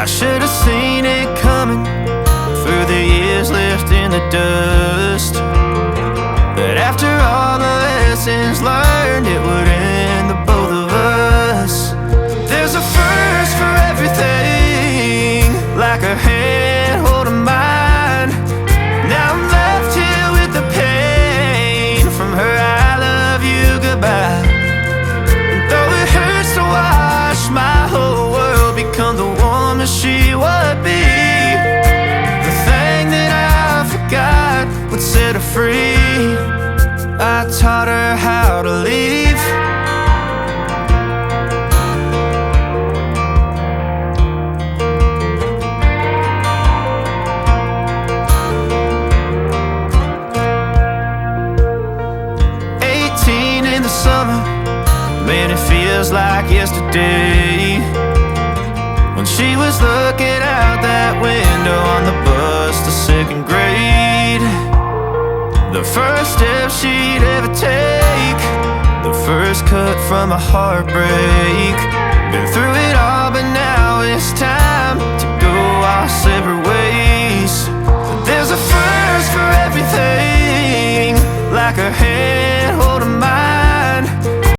I should have seen it coming through the years left in the dust. But after all the lessons learned, it would end the both of us. There's a first for everything, like her hand holding mine. Now I'm left here with the pain from her I love you goodbye. And though it hurts to watch my whole world become the woman she would be, the thing that I forgot would set her free. I taught her how to leave. In the summer, man, it feels like yesterday, when she was looking out that window on the bus to second grade. The first step she'd ever take, the first cut from a heartbreak. Been through it all, but now it's time to go our separate ways. But there's a first for everything, like her hair